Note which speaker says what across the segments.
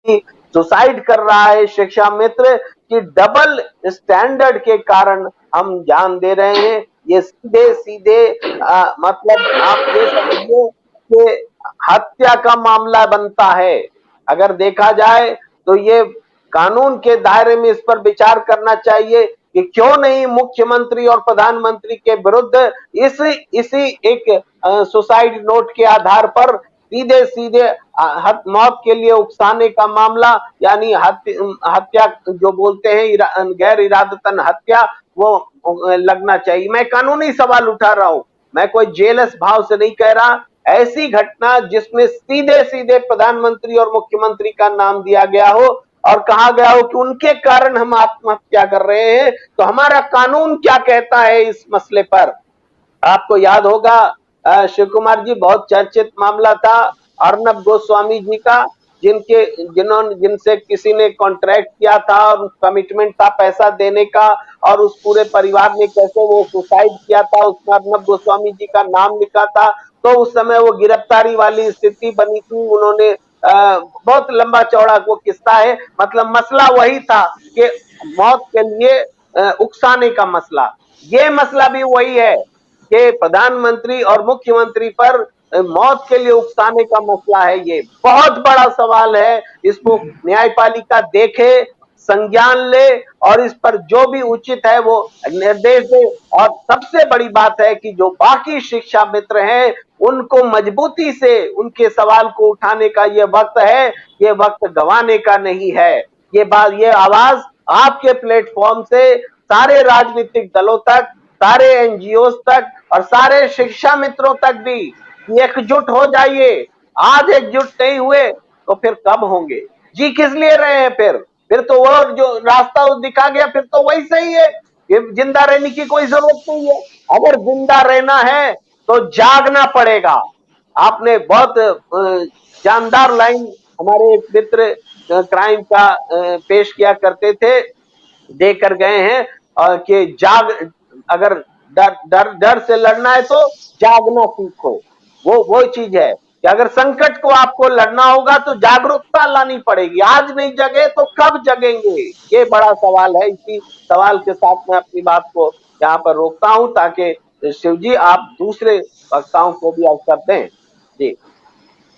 Speaker 1: Suicide कर रहा है शिक्षा मित्र की डबल स्टैंडर्ड के कारण हम जान दे रहे हैं। ये सीधे सीधे मतलब आप ये समझिए कि हत्या का मामला बनता है। अगर देखा जाए तो ये कानून के दायरे में इस पर विचार करना चाहिए कि क्यों नहीं मुख्यमंत्री और प्रधानमंत्री के विरुद्ध इसी एक सुसाइड नोट के आधार पर सीधे सीधे मौत के लिए उकसाने का मामला, यानी हत्या जो बोलते हैं गैर इरादतन हत्या, वो लगना चाहिए। मैं कानूनी सवाल उठा रहा हूं, मैं कोई जेलस भाव से नहीं कह रहा। ऐसी घटना जिसमें सीधे सीधे प्रधानमंत्री और मुख्यमंत्री का नाम दिया गया हो और कहा गया हो कि उनके कारण हम आत्महत्या कर रहे हैं, तो हमारा कानून क्या कहता है इस मसले पर। आपको याद होगा शिव कुमार जी, बहुत चर्चित मामला था अर्नब गोस्वामी जी का, जिनसे किसी ने कॉन्ट्रैक्ट किया था और कमिटमेंट था पैसा देने का, और उस पूरे परिवार ने कैसे वो सुसाइड किया था, उसमें अर्नब गोस्वामी जी का नाम लिखा था। तो उस समय वो गिरफ्तारी वाली स्थिति बनी थी। उन्होंने बहुत लंबा चौड़ा वो किस्सा है, मतलब मसला वही था कि मौत के लिए उकसाने का मसला। ये मसला भी वही है कि प्रधानमंत्री और मुख्यमंत्री पर मौत के लिए उकसाने का मसला है। ये बहुत बड़ा सवाल है, इसको न्यायपालिका देखे, संज्ञान ले और इस पर जो भी उचित है वो निर्देश दे। और सबसे बड़ी बात है कि जो बाकी शिक्षा मित्र हैं उनको मजबूती से उनके सवाल को उठाने का ये वक्त है, ये वक्त गंवाने का नहीं है। ये आवाज आपके प्लेटफॉर्म से सारे राजनीतिक दलों तक, सारे एनजीओ तक और सारे शिक्षा मित्रों तक भी एकजुट हो जाइए। आज एकजुट नहीं हुए तो फिर कब होंगे? जी किस लिए रहे हैं फिर तो वो जो रास्ता दिखा गया फिर तो वही सही है। ये जिंदा रहने की कोई जरूरत नहीं है। अगर जिंदा रहना है तो जागना पड़ेगा। आपने बहुत जानदार लाइन हमारे एक मित्र क्राइम का पेश किया करते थे, देकर गए हैं, और कि अगर डर से लड़ना है तो जागना सीखो। वो चीज है कि अगर संकट को आपको लड़ना होगा तो जागरूकता लानी पड़ेगी। आज नहीं जगे तो कब जगेंगे? ये बड़ा सवाल है। इसी सवाल के साथ मैं अपनी बात को यहाँ पर रोकता हूं ताकि शिव जी आप दूसरे वक्ताओं को भी अवसर दें। जी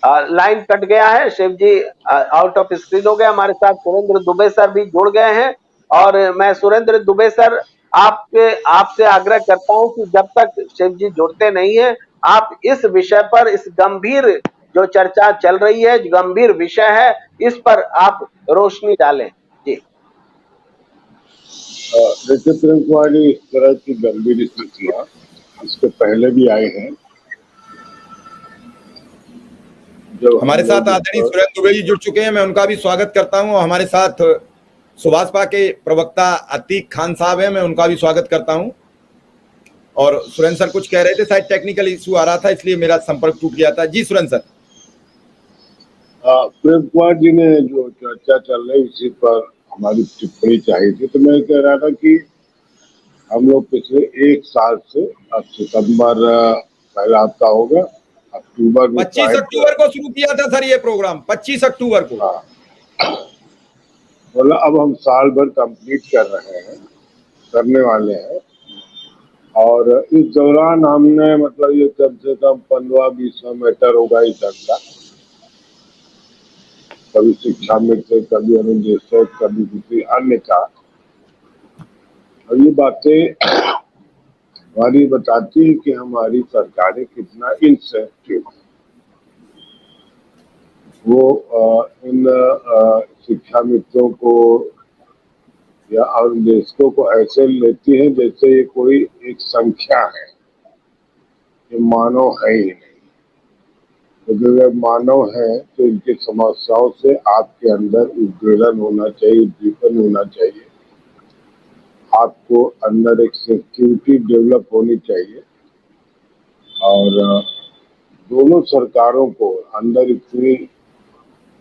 Speaker 1: लाइन कट गया है, शिव जी आउट ऑफ स्क्रीन हो गए। हमारे साथ सुरेंद्र दुबे सर भी जुड़ गए हैं, और मैं सुरेंद्र दुबे सर आपसे आग्रह करता हूं कि जब तक शिव जी जुड़ते नहीं है, आप इस विषय पर, इस गंभीर जो चर्चा चल रही है, जो गंभीर विषय है, इस पर आप रोशनी डालें। जी
Speaker 2: देखिए प्रेम कुमार जी, इस तरह की गंभीर स्थितियां इसके पहले भी आए हैं।
Speaker 3: हमारे साथ आदरणीय सुरेंद्र दुबे जी जुड़ चुके हैं, मैं उनका भी स्वागत करता हूं। हमारे साथ सुभाषपा के प्रवक्ता अतीक खान साहब हैं, मैं उनका भी स्वागत करता हूं। और सुरेंद्र सर कुछ कह रहे थे, शायद टेक्निकल इशू आ रहा था इसलिए मेरा संपर्क टूट गया था। जी सुरेंद्र सर।
Speaker 2: प्रेम कुमार जी ने जो चर्चा चल रही उसी पर हमारी टिप्पणी चाहिए थी। तो मैं कह रहा था कि हम लोग पिछले एक साल से, अब सितंबर पहला हफ्ता होगा, अक्टूबर में
Speaker 3: 25 अक्टूबर को शुरू किया था सर ये प्रोग्राम, 25 अक्टूबर को।
Speaker 2: मतलब अब हम साल भर कंप्लीट करने वाले हैं। और इस दौरान हमने मतलब ये कम से कम 15-20 मैटर होगा इस का, कभी शिक्षा मित्र, कभी अनुदेशक, कभी किसी अन्य का। और ये बातें हमारी बताती है कि हमारी सरकारें कितना इनसेंसिटिव है। वो इन शिक्षा मित्रों को या अनुदेशकों को ऐसे लेती है जैसे ये कोई एक संख्या है, ये मानव है ही नहीं। क्योंकि तो अगर मानव है तो इनकी समस्याओं से आपके अंदर उद्वेलन होना चाहिए, उद्दीपन होना चाहिए, आपको अंदर एक सेंसिटिविटी डेवलप होनी चाहिए। और दोनों सरकारों को अंदर इतनी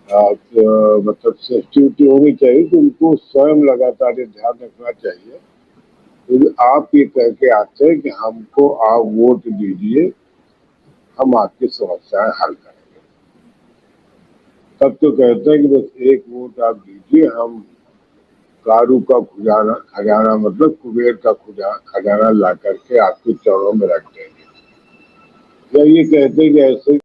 Speaker 2: मतलब सेंसिटिविटी होनी चाहिए कि उनको स्वयं लगातार ध्यान रखना चाहिए। तो आप ये कह के आते हैं कि हमको आप वोट दीजिए, हम आपकी समस्याएं हल करेंगे। तब तो कहते हैं कि बस एक वोट आप दीजिए, हम कारू का खजाना मतलब कुबेर का खजाना ला करके आपके चरणों में रख देंगे। या ये कहते हैं कि ऐसे